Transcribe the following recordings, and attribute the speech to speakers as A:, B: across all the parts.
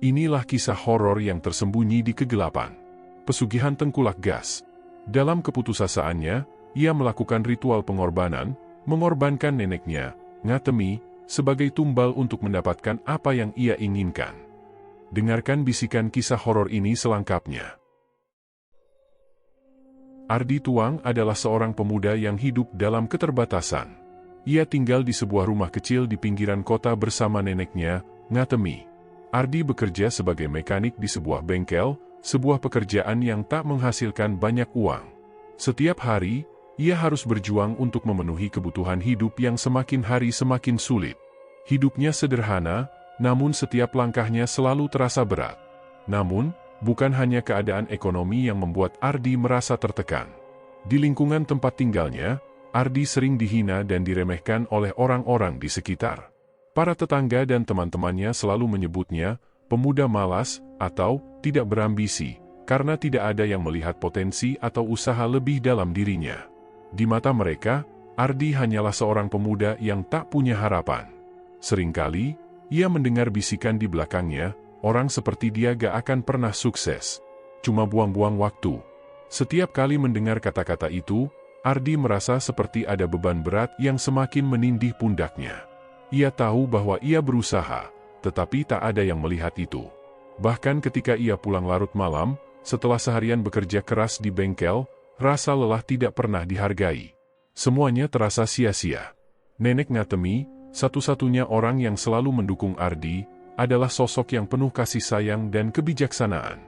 A: Inilah kisah horor yang tersembunyi di kegelapan. Pesugihan tengkulak gas. Dalam keputusasiannya, ia melakukan ritual pengorbanan, mengorbankan neneknya, Ngatemi, sebagai tumbal untuk mendapatkan apa yang ia inginkan. Dengarkan bisikan kisah horor ini selengkapnya. Ardi Tuang adalah seorang pemuda yang hidup dalam keterbatasan. Ia tinggal di sebuah rumah kecil di pinggiran kota bersama neneknya, Ngatemi. Ardi bekerja sebagai mekanik di sebuah bengkel, sebuah pekerjaan yang tak menghasilkan banyak uang. Setiap hari, ia harus berjuang untuk memenuhi kebutuhan hidup yang semakin hari semakin sulit. Hidupnya sederhana, namun setiap langkahnya selalu terasa berat. Namun, bukan hanya keadaan ekonomi yang membuat Ardi merasa tertekan. Di lingkungan tempat tinggalnya, Ardi sering dihina dan diremehkan oleh orang-orang di sekitar. Para tetangga dan teman-temannya selalu menyebutnya pemuda malas atau tidak berambisi, karena tidak ada yang melihat potensi atau usaha lebih dalam dirinya. Di mata mereka, Ardi hanyalah seorang pemuda yang tak punya harapan. Seringkali, ia mendengar bisikan di belakangnya, orang seperti dia gak akan pernah sukses. Cuma buang-buang waktu. Setiap kali mendengar kata-kata itu, Ardi merasa seperti ada beban berat yang semakin menindih pundaknya. Ia tahu bahwa ia berusaha, tetapi tak ada yang melihat itu. Bahkan ketika ia pulang larut malam, setelah seharian bekerja keras di bengkel, rasa lelah tidak pernah dihargai. Semuanya terasa sia-sia. Nenek Ngatemi, satu-satunya orang yang selalu mendukung Ardi, adalah sosok yang penuh kasih sayang dan kebijaksanaan.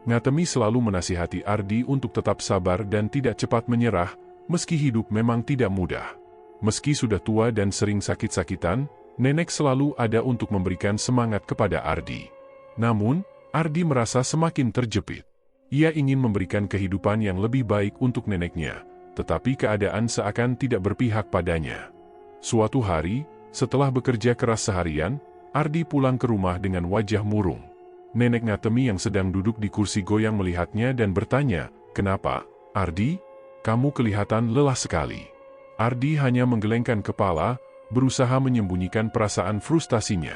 A: Ngatemi selalu menasihati Ardi untuk tetap sabar dan tidak cepat menyerah, meski hidup memang tidak mudah. Meski sudah tua dan sering sakit-sakitan, nenek selalu ada untuk memberikan semangat kepada Ardi. Namun, Ardi merasa semakin terjepit. Ia ingin memberikan kehidupan yang lebih baik untuk neneknya, tetapi keadaan seakan tidak berpihak padanya. Suatu hari, setelah bekerja keras seharian, Ardi pulang ke rumah dengan wajah murung. Nenek Ngatemi yang sedang duduk di kursi goyang melihatnya dan bertanya, "Kenapa, Ardi? Kamu kelihatan lelah sekali." Ardi hanya menggelengkan kepala, berusaha menyembunyikan perasaan frustasinya.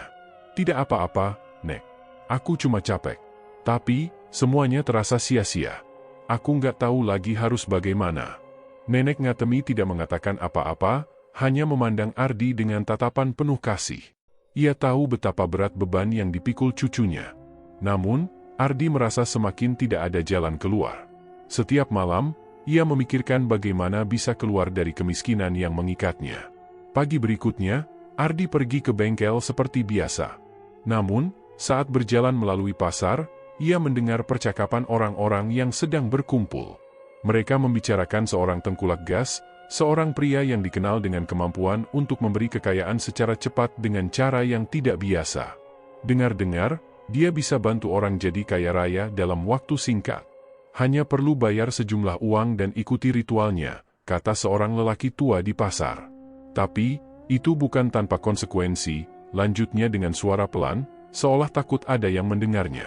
A: "Tidak apa-apa, Nek. Aku cuma capek. Tapi, semuanya terasa sia-sia. Aku nggak tahu lagi harus bagaimana." Nenek Ngatemi tidak mengatakan apa-apa, hanya memandang Ardi dengan tatapan penuh kasih. Ia tahu betapa berat beban yang dipikul cucunya. Namun, Ardi merasa semakin tidak ada jalan keluar. Setiap malam, ia memikirkan bagaimana bisa keluar dari kemiskinan yang mengikatnya. Pagi berikutnya, Ardi pergi ke bengkel seperti biasa. Namun, saat berjalan melalui pasar, ia mendengar percakapan orang-orang yang sedang berkumpul. Mereka membicarakan seorang tengkulak gas, seorang pria yang dikenal dengan kemampuan untuk memberi kekayaan secara cepat dengan cara yang tidak biasa. Dengar-dengar, dia bisa bantu orang jadi kaya raya dalam waktu singkat. Hanya perlu bayar sejumlah uang dan ikuti ritualnya, kata seorang lelaki tua di pasar. Tapi, itu bukan tanpa konsekuensi, lanjutnya dengan suara pelan, seolah takut ada yang mendengarnya.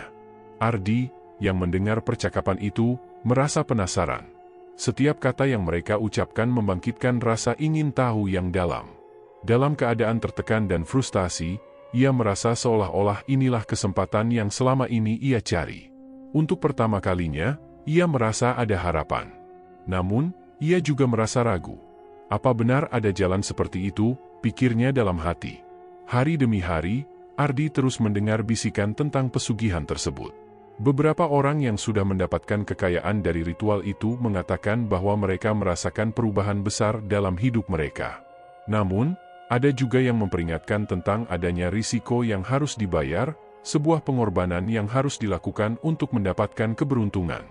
A: Ardi, yang mendengar percakapan itu, merasa penasaran. Setiap kata yang mereka ucapkan membangkitkan rasa ingin tahu yang dalam. Dalam keadaan tertekan dan frustasi, ia merasa seolah-olah inilah kesempatan yang selama ini ia cari. Untuk pertama kalinya, ia merasa ada harapan. Namun, ia juga merasa ragu. Apa benar ada jalan seperti itu, pikirnya dalam hati. Hari demi hari, Ardi terus mendengar bisikan tentang pesugihan tersebut. Beberapa orang yang sudah mendapatkan kekayaan dari ritual itu mengatakan bahwa mereka merasakan perubahan besar dalam hidup mereka. Namun, ada juga yang memperingatkan tentang adanya risiko yang harus dibayar, sebuah pengorbanan yang harus dilakukan untuk mendapatkan keberuntungan.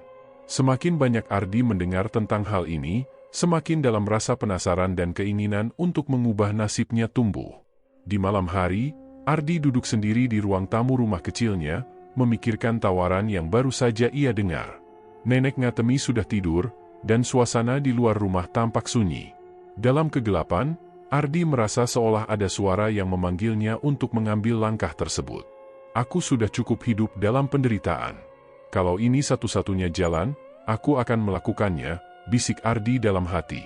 A: Semakin banyak Ardi mendengar tentang hal ini, semakin dalam rasa penasaran dan keinginan untuk mengubah nasibnya tumbuh. Di malam hari, Ardi duduk sendiri di ruang tamu rumah kecilnya, memikirkan tawaran yang baru saja ia dengar. Nenek Ngatemi sudah tidur, dan suasana di luar rumah tampak sunyi. Dalam kegelapan, Ardi merasa seolah ada suara yang memanggilnya untuk mengambil langkah tersebut. "Aku sudah cukup hidup dalam penderitaan. Kalau ini satu-satunya jalan, aku akan melakukannya," bisik Ardi dalam hati.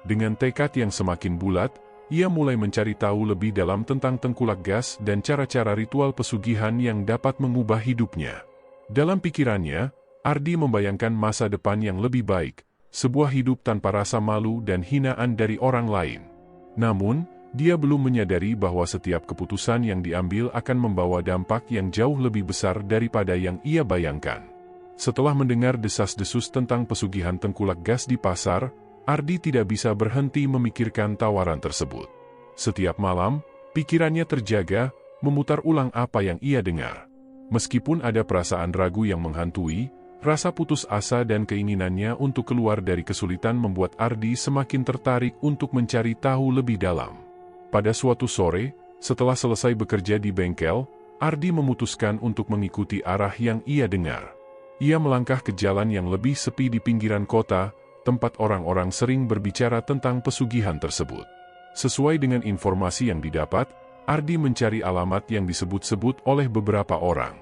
A: Dengan tekad yang semakin bulat, ia mulai mencari tahu lebih dalam tentang tengkulak gas dan cara-cara ritual pesugihan yang dapat mengubah hidupnya. Dalam pikirannya, Ardi membayangkan masa depan yang lebih baik, sebuah hidup tanpa rasa malu dan hinaan dari orang lain. Namun, dia belum menyadari bahwa setiap keputusan yang diambil akan membawa dampak yang jauh lebih besar daripada yang ia bayangkan. Setelah mendengar desas-desus tentang pesugihan tengkulak gas di pasar, Ardi tidak bisa berhenti memikirkan tawaran tersebut. Setiap malam, pikirannya terjaga, memutar ulang apa yang ia dengar. Meskipun ada perasaan ragu yang menghantui, rasa putus asa dan keinginannya untuk keluar dari kesulitan membuat Ardi semakin tertarik untuk mencari tahu lebih dalam. Pada suatu sore, setelah selesai bekerja di bengkel, Ardi memutuskan untuk mengikuti arah yang ia dengar. Ia melangkah ke jalan yang lebih sepi di pinggiran kota, tempat orang-orang sering berbicara tentang pesugihan tersebut. Sesuai dengan informasi yang didapat, Ardi mencari alamat yang disebut-sebut oleh beberapa orang.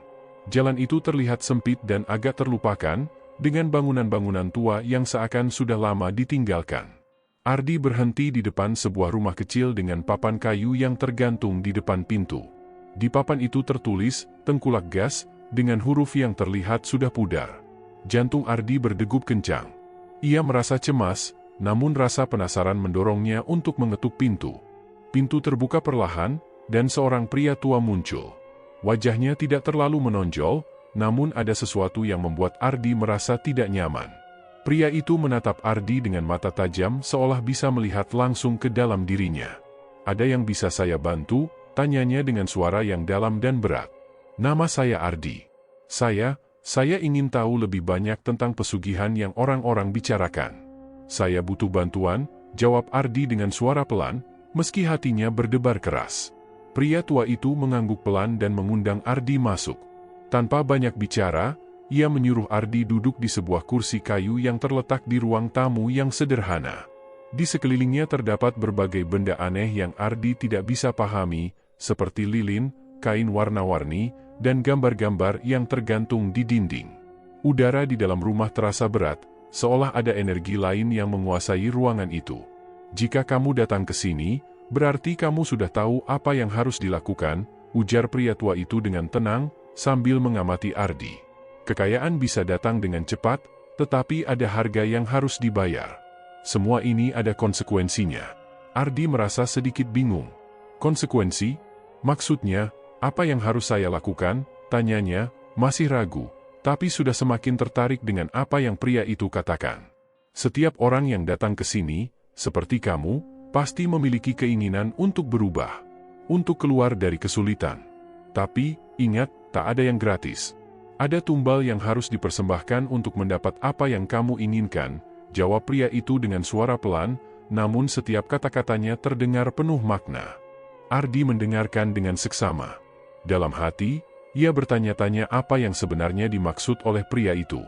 A: Jalan itu terlihat sempit dan agak terlupakan, dengan bangunan-bangunan tua yang seakan sudah lama ditinggalkan. Ardi berhenti di depan sebuah rumah kecil dengan papan kayu yang tergantung di depan pintu. Di papan itu tertulis, "Tengkulak gas," dengan huruf yang terlihat sudah pudar. Jantung Ardi berdegup kencang. Ia merasa cemas, namun rasa penasaran mendorongnya untuk mengetuk pintu. Pintu terbuka perlahan, dan seorang pria tua muncul. Wajahnya tidak terlalu menonjol, namun ada sesuatu yang membuat Ardi merasa tidak nyaman. Pria itu menatap Ardi dengan mata tajam seolah bisa melihat langsung ke dalam dirinya. "Ada yang bisa saya bantu?" tanyanya dengan suara yang dalam dan berat. "Nama saya Ardi. Saya ingin tahu lebih banyak tentang pesugihan yang orang-orang bicarakan." "Saya butuh bantuan," jawab Ardi dengan suara pelan, meski hatinya berdebar keras. Pria tua itu mengangguk pelan dan mengundang Ardi masuk. Tanpa banyak bicara, ia menyuruh Ardi duduk di sebuah kursi kayu yang terletak di ruang tamu yang sederhana. Di sekelilingnya terdapat berbagai benda aneh yang Ardi tidak bisa pahami, seperti lilin, kain warna-warni, dan gambar-gambar yang tergantung di dinding. Udara di dalam rumah terasa berat, seolah ada energi lain yang menguasai ruangan itu. "Jika kamu datang ke sini, berarti kamu sudah tahu apa yang harus dilakukan," ujar pria tua itu dengan tenang, sambil mengamati Ardi. "Kekayaan bisa datang dengan cepat, tetapi ada harga yang harus dibayar. Semua ini ada konsekuensinya." Ardi merasa sedikit bingung. "Konsekuensi? Maksudnya, apa yang harus saya lakukan?" tanyanya, masih ragu, tapi sudah semakin tertarik dengan apa yang pria itu katakan. "Setiap orang yang datang ke sini, seperti kamu, pasti memiliki keinginan untuk berubah, untuk keluar dari kesulitan. Tapi, ingat, tak ada yang gratis. Ada tumbal yang harus dipersembahkan untuk mendapat apa yang kamu inginkan," jawab pria itu dengan suara pelan, namun setiap kata-katanya terdengar penuh makna. Ardi mendengarkan dengan seksama. Dalam hati, ia bertanya-tanya apa yang sebenarnya dimaksud oleh pria itu.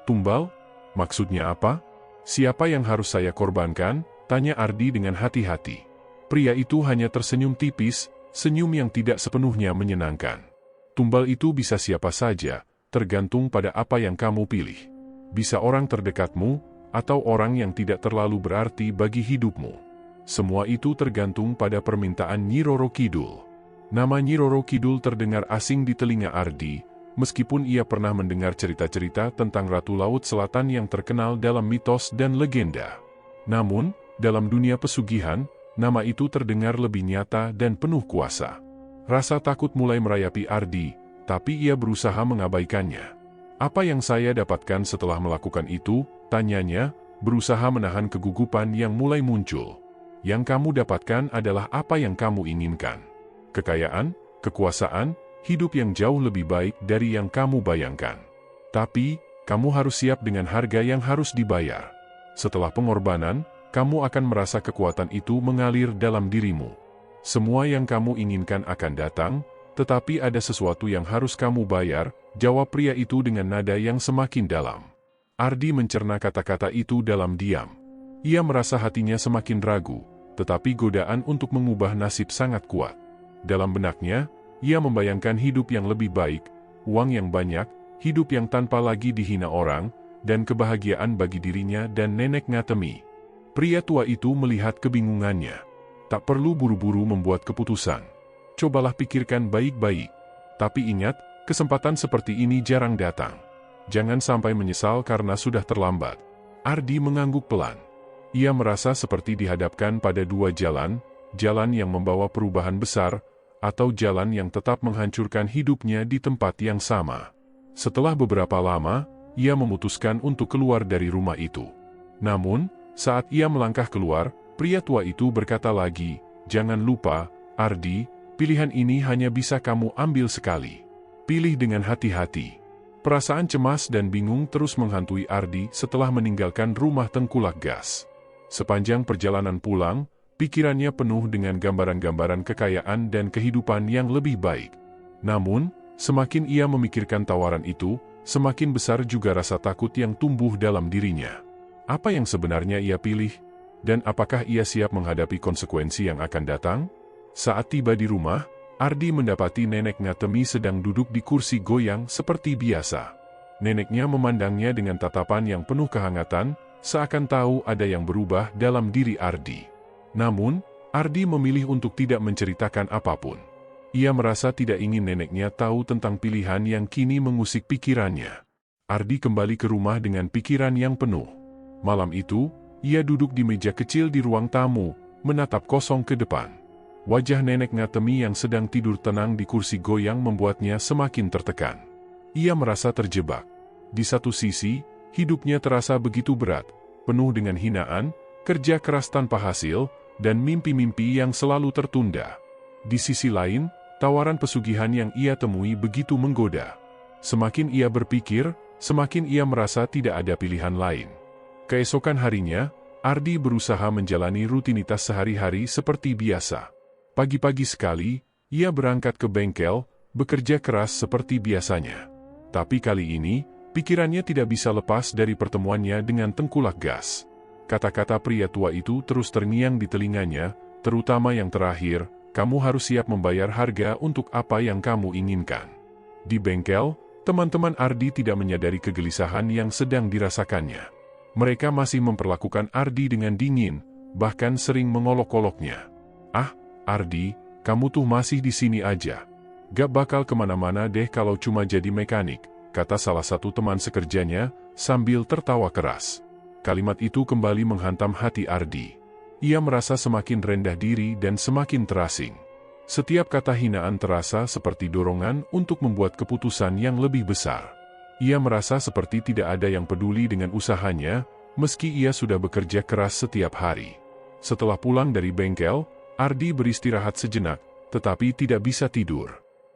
A: "Tumbal? Maksudnya apa? Siapa yang harus saya korbankan?" tanya Ardi dengan hati-hati. Pria itu hanya tersenyum tipis, senyum yang tidak sepenuhnya menyenangkan. "Tumbal itu bisa siapa saja, tergantung pada apa yang kamu pilih. Bisa orang terdekatmu, atau orang yang tidak terlalu berarti bagi hidupmu. Semua itu tergantung pada permintaan Nyi Roro Kidul." Nama Nyi Roro Kidul terdengar asing di telinga Ardi, meskipun ia pernah mendengar cerita-cerita tentang Ratu Laut Selatan yang terkenal dalam mitos dan legenda. Namun, dalam dunia pesugihan, nama itu terdengar lebih nyata dan penuh kuasa. Rasa takut mulai merayapi Ardi, tapi ia berusaha mengabaikannya. "Apa yang saya dapatkan setelah melakukan itu?" tanyanya, berusaha menahan kegugupan yang mulai muncul. "Yang kamu dapatkan adalah apa yang kamu inginkan. Kekayaan, kekuasaan, hidup yang jauh lebih baik dari yang kamu bayangkan. Tapi, kamu harus siap dengan harga yang harus dibayar. Setelah pengorbanan, kamu akan merasa kekuatan itu mengalir dalam dirimu. Semua yang kamu inginkan akan datang, tetapi ada sesuatu yang harus kamu bayar," jawab pria itu dengan nada yang semakin dalam. Ardi mencerna kata-kata itu dalam diam. Ia merasa hatinya semakin ragu, tetapi godaan untuk mengubah nasib sangat kuat. Dalam benaknya, ia membayangkan hidup yang lebih baik, uang yang banyak, hidup yang tanpa lagi dihina orang, dan kebahagiaan bagi dirinya dan nenek Ngatemi. Pria tua itu melihat kebingungannya. Tak perlu buru-buru membuat keputusan. Cobalah pikirkan baik-baik. Tapi ingat, kesempatan seperti ini jarang datang. Jangan sampai menyesal karena sudah terlambat. Ardi mengangguk pelan. Ia merasa seperti dihadapkan pada dua jalan, jalan yang membawa perubahan besar, atau jalan yang tetap menghancurkan hidupnya di tempat yang sama. Setelah beberapa lama, ia memutuskan untuk keluar dari rumah itu. Namun, saat ia melangkah keluar, pria tua itu berkata lagi, "Jangan lupa, Ardi, pilihan ini hanya bisa kamu ambil sekali. Pilih dengan hati-hati." Perasaan cemas dan bingung terus menghantui Ardi setelah meninggalkan rumah Tengkulak Gas. Sepanjang perjalanan pulang, pikirannya penuh dengan gambaran-gambaran kekayaan dan kehidupan yang lebih baik. Namun, semakin ia memikirkan tawaran itu, semakin besar juga rasa takut yang tumbuh dalam dirinya. Apa yang sebenarnya ia pilih? Dan apakah ia siap menghadapi konsekuensi yang akan datang? Saat tiba di rumah, Ardi mendapati Nenek Ngatemi sedang duduk di kursi goyang seperti biasa. Neneknya memandangnya dengan tatapan yang penuh kehangatan, seakan tahu ada yang berubah dalam diri Ardi. Namun, Ardi memilih untuk tidak menceritakan apapun. Ia merasa tidak ingin neneknya tahu tentang pilihan yang kini mengusik pikirannya. Ardi kembali ke rumah dengan pikiran yang penuh. Malam itu, ia duduk di meja kecil di ruang tamu, menatap kosong ke depan. Wajah Nenek Ngatemi yang sedang tidur tenang di kursi goyang membuatnya semakin tertekan. Ia merasa terjebak. Di satu sisi, hidupnya terasa begitu berat, penuh dengan hinaan, kerja keras tanpa hasil, dan mimpi-mimpi yang selalu tertunda. Di sisi lain, tawaran pesugihan yang ia temui begitu menggoda. Semakin ia berpikir, semakin ia merasa tidak ada pilihan lain. Keesokan harinya, Ardi berusaha menjalani rutinitas sehari-hari seperti biasa. Pagi-pagi sekali, ia berangkat ke bengkel, bekerja keras seperti biasanya. Tapi kali ini, pikirannya tidak bisa lepas dari pertemuannya dengan Tengkulak Gas. Kata-kata pria tua itu terus terngiang di telinganya, terutama yang terakhir, "Kamu harus siap membayar harga untuk apa yang kamu inginkan." Di bengkel, teman-teman Ardi tidak menyadari kegelisahan yang sedang dirasakannya. Mereka masih memperlakukan Ardi dengan dingin, bahkan sering mengolok-oloknya. "Ah, Ardi, kamu tuh masih di sini aja. Gak bakal kemana-mana deh kalau cuma jadi mekanik," kata salah satu teman sekerjanya, sambil tertawa keras. Kalimat itu kembali menghantam hati Ardi. Ia merasa semakin rendah diri dan semakin terasing. Setiap kata hinaan terasa seperti dorongan untuk membuat keputusan yang lebih besar. Ia merasa seperti tidak ada yang peduli dengan usahanya, meski ia sudah bekerja keras setiap hari. Setelah pulang dari bengkel, Ardi beristirahat sejenak, tetapi tidak bisa tidur.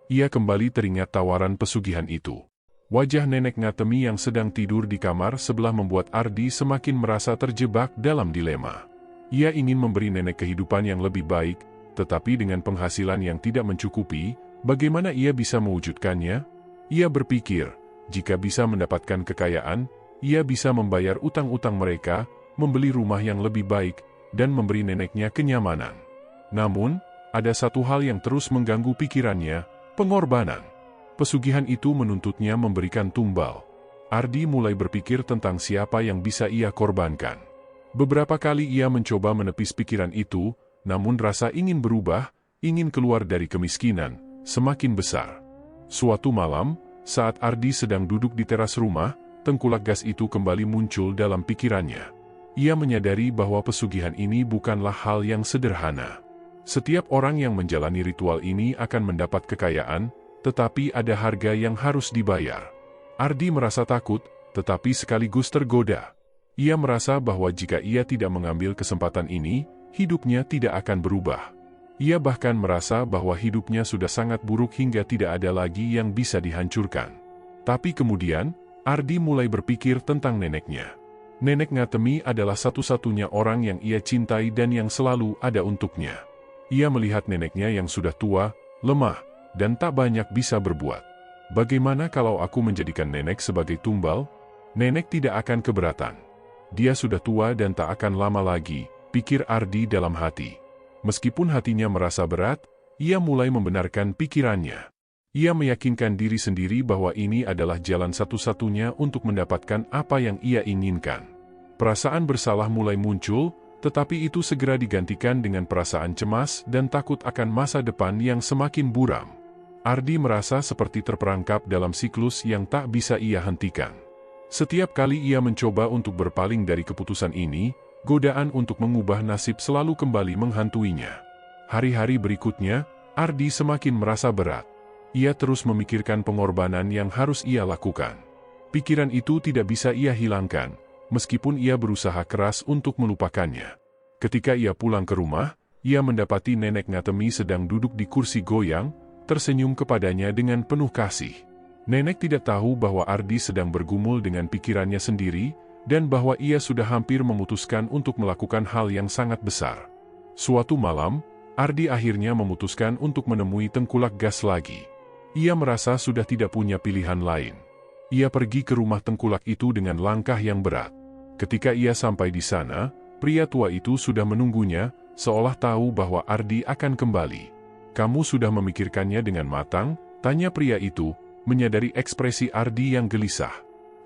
A: Ia kembali teringat tawaran pesugihan itu. Wajah Nenek Ngatemi yang sedang tidur di kamar sebelah membuat Ardi semakin merasa terjebak dalam dilema. Ia ingin memberi nenek kehidupan yang lebih baik, tetapi dengan penghasilan yang tidak mencukupi, bagaimana ia bisa mewujudkannya? Ia berpikir, jika bisa mendapatkan kekayaan, ia bisa membayar utang-utang mereka, membeli rumah yang lebih baik, dan memberi neneknya kenyamanan. Namun, ada satu hal yang terus mengganggu pikirannya, pengorbanan. Pesugihan itu menuntutnya memberikan tumbal. Ardi mulai berpikir tentang siapa yang bisa ia korbankan. Beberapa kali ia mencoba menepis pikiran itu, namun rasa ingin berubah, ingin keluar dari kemiskinan, semakin besar. Suatu malam, saat Ardi sedang duduk di teras rumah, Tengkulak Gas itu kembali muncul dalam pikirannya. Ia menyadari bahwa pesugihan ini bukanlah hal yang sederhana. Setiap orang yang menjalani ritual ini akan mendapat kekayaan, tetapi ada harga yang harus dibayar. Ardi merasa takut, tetapi sekaligus tergoda. Ia merasa bahwa jika ia tidak mengambil kesempatan ini, hidupnya tidak akan berubah. Ia bahkan merasa bahwa hidupnya sudah sangat buruk hingga tidak ada lagi yang bisa dihancurkan. Tapi kemudian, Ardi mulai berpikir tentang neneknya. Nenek Ngatemi adalah satu-satunya orang yang ia cintai dan yang selalu ada untuknya. Ia melihat neneknya yang sudah tua, lemah, dan tak banyak bisa berbuat. Bagaimana kalau aku menjadikan nenek sebagai tumbal? Nenek tidak akan keberatan. Dia sudah tua dan tak akan lama lagi, pikir Ardi dalam hati. Meskipun hatinya merasa berat, ia mulai membenarkan pikirannya. Ia meyakinkan diri sendiri bahwa ini adalah jalan satu-satunya untuk mendapatkan apa yang ia inginkan. Perasaan bersalah mulai muncul, Tetapi itu segera digantikan dengan perasaan cemas dan takut akan masa depan yang semakin buram. Ardi merasa seperti terperangkap dalam siklus yang tak bisa ia hentikan. Setiap kali ia mencoba untuk berpaling dari keputusan ini, godaan untuk mengubah nasib selalu kembali menghantuinya. Hari-hari berikutnya, Ardi semakin merasa berat. Ia terus memikirkan pengorbanan yang harus ia lakukan. Pikiran itu tidak bisa ia hilangkan, meskipun ia berusaha keras untuk melupakannya. Ketika ia pulang ke rumah, ia mendapati Nenek Ngatemi sedang duduk di kursi goyang, tersenyum kepadanya dengan penuh kasih. Nenek tidak tahu bahwa Ardi sedang bergumul dengan pikirannya sendiri, dan bahwa ia sudah hampir memutuskan untuk melakukan hal yang sangat besar. Suatu malam, Ardi akhirnya memutuskan untuk menemui Tengkulak Gas lagi. Ia merasa sudah tidak punya pilihan lain. Ia pergi ke rumah Tengkulak itu dengan langkah yang berat. Ketika ia sampai di sana, pria tua itu sudah menunggunya, seolah tahu bahwa Ardi akan kembali. "Kamu sudah memikirkannya dengan matang?" tanya pria itu, menyadari ekspresi Ardi yang gelisah.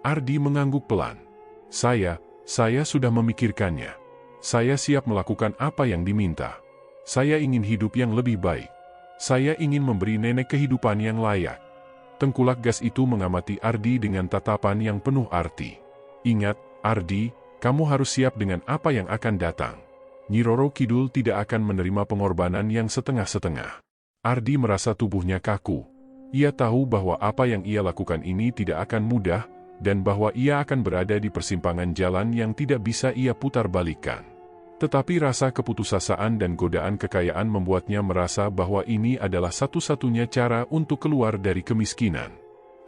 A: Ardi mengangguk pelan. Saya sudah memikirkannya. Saya siap melakukan apa yang diminta. Saya ingin hidup yang lebih baik. Saya ingin memberi nenek kehidupan yang layak." Tengkulak Gas itu mengamati Ardi dengan tatapan yang penuh arti. "Ingat, Ardi, kamu harus siap dengan apa yang akan datang. Nyi Roro Kidul tidak akan menerima pengorbanan yang setengah-setengah." Ardi merasa tubuhnya kaku. Ia tahu bahwa apa yang ia lakukan ini tidak akan mudah, dan bahwa ia akan berada di persimpangan jalan yang tidak bisa ia putar balikan. Tetapi rasa keputusasaan dan godaan kekayaan membuatnya merasa bahwa ini adalah satu-satunya cara untuk keluar dari kemiskinan.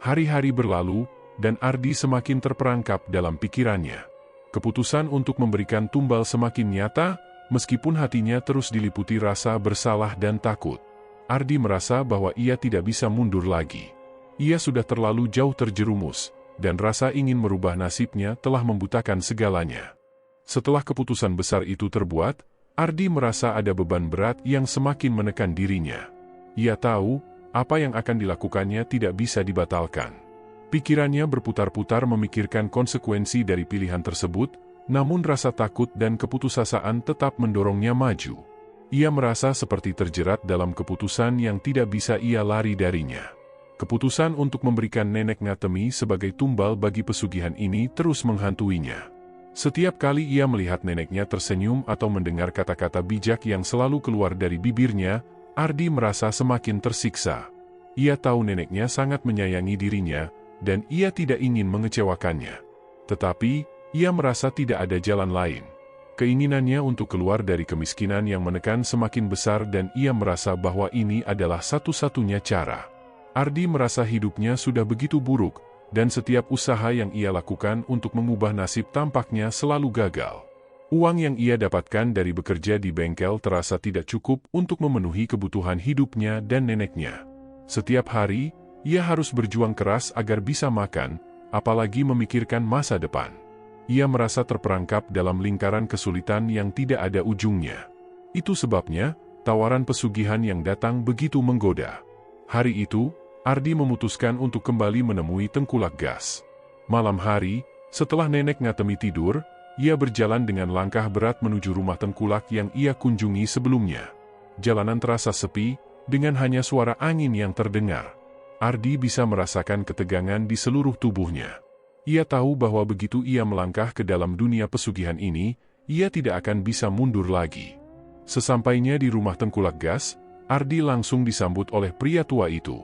A: Hari-hari berlalu, dan Ardi semakin terperangkap dalam pikirannya. Keputusan untuk memberikan tumbal semakin nyata, meskipun hatinya terus diliputi rasa bersalah dan takut. Ardi merasa bahwa ia tidak bisa mundur lagi. Ia sudah terlalu jauh terjerumus, dan rasa ingin merubah nasibnya telah membutakan segalanya. Setelah keputusan besar itu terbuat, Ardi merasa ada beban berat yang semakin menekan dirinya. Ia tahu, apa yang akan dilakukannya tidak bisa dibatalkan. Pikirannya berputar-putar memikirkan konsekuensi dari pilihan tersebut, namun rasa takut dan keputusasaan tetap mendorongnya maju. Ia merasa seperti terjerat dalam keputusan yang tidak bisa ia lari darinya. Keputusan untuk memberikan Nenek Ngatemi sebagai tumbal bagi pesugihan ini terus menghantuinya. Setiap kali ia melihat neneknya tersenyum atau mendengar kata-kata bijak yang selalu keluar dari bibirnya, Ardi merasa semakin tersiksa. Ia tahu neneknya sangat menyayangi dirinya, dan ia tidak ingin mengecewakannya. Tetapi, ia merasa tidak ada jalan lain. Keinginannya untuk keluar dari kemiskinan yang menekan semakin besar dan ia merasa bahwa ini adalah satu-satunya cara. Ardi merasa hidupnya sudah begitu buruk, dan setiap usaha yang ia lakukan untuk mengubah nasib tampaknya selalu gagal. Uang yang ia dapatkan dari bekerja di bengkel terasa tidak cukup untuk memenuhi kebutuhan hidupnya dan neneknya. Setiap hari, ia harus berjuang keras agar bisa makan, apalagi memikirkan masa depan. Ia merasa terperangkap dalam lingkaran kesulitan yang tidak ada ujungnya. Itu sebabnya, tawaran pesugihan yang datang begitu menggoda. Hari itu, Ardi memutuskan untuk kembali menemui Tengkulak Gas. Malam hari, setelah Nenek Ngatemi tidur, ia berjalan dengan langkah berat menuju rumah Tengkulak yang ia kunjungi sebelumnya. Jalanan terasa sepi, dengan hanya suara angin yang terdengar. Ardi bisa merasakan ketegangan di seluruh tubuhnya. Ia tahu bahwa begitu ia melangkah ke dalam dunia pesugihan ini, ia tidak akan bisa mundur lagi. Sesampainya di rumah Tengkulak Gas, Ardi langsung disambut oleh pria tua itu.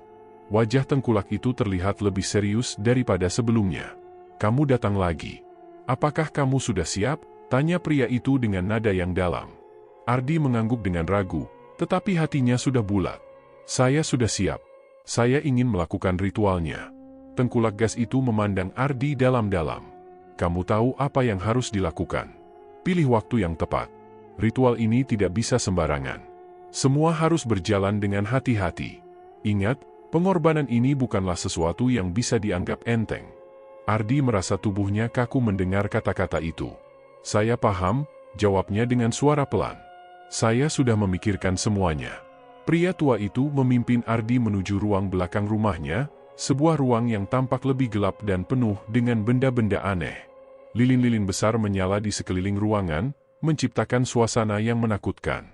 A: Wajah Tengkulak itu terlihat lebih serius daripada sebelumnya. "Kamu datang lagi. Apakah kamu sudah siap?" tanya pria itu dengan nada yang dalam. Ardi mengangguk dengan ragu, tetapi hatinya sudah bulat. "Saya sudah siap. Saya ingin melakukan ritualnya." Tengkulak Gas itu memandang Ardi dalam-dalam. "Kamu tahu apa yang harus dilakukan. Pilih waktu yang tepat. Ritual ini tidak bisa sembarangan. Semua harus berjalan dengan hati-hati. Ingat, pengorbanan ini bukanlah sesuatu yang bisa dianggap enteng." Ardi merasa tubuhnya kaku mendengar kata-kata itu. "Saya paham," jawabnya dengan suara pelan. "Saya sudah memikirkan semuanya." Pria tua itu memimpin Ardi menuju ruang belakang rumahnya, sebuah ruang yang tampak lebih gelap dan penuh dengan benda-benda aneh. Lilin-lilin besar menyala di sekeliling ruangan, menciptakan suasana yang menakutkan.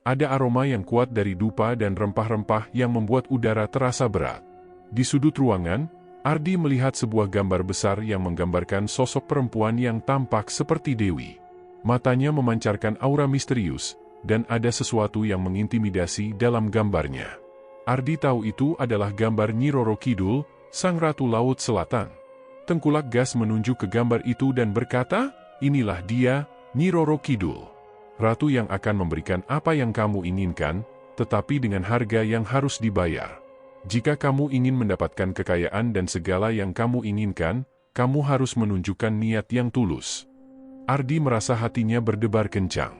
A: Ada aroma yang kuat dari dupa dan rempah-rempah yang membuat udara terasa berat. Di sudut ruangan, Ardi melihat sebuah gambar besar yang menggambarkan sosok perempuan yang tampak seperti dewi. Matanya memancarkan aura misterius, dan ada sesuatu yang mengintimidasi dalam gambarnya. Ardi tahu itu adalah gambar Nyi Roro Kidul, Sang Ratu Laut Selatan. Tengkulak Gas menunjuk ke gambar itu dan berkata, "Inilah dia, Nyi Roro Kidul. Ratu yang akan memberikan apa yang kamu inginkan, tetapi dengan harga yang harus dibayar. Jika kamu ingin mendapatkan kekayaan dan segala yang kamu inginkan, kamu harus menunjukkan niat yang tulus." Ardi merasa hatinya berdebar kencang.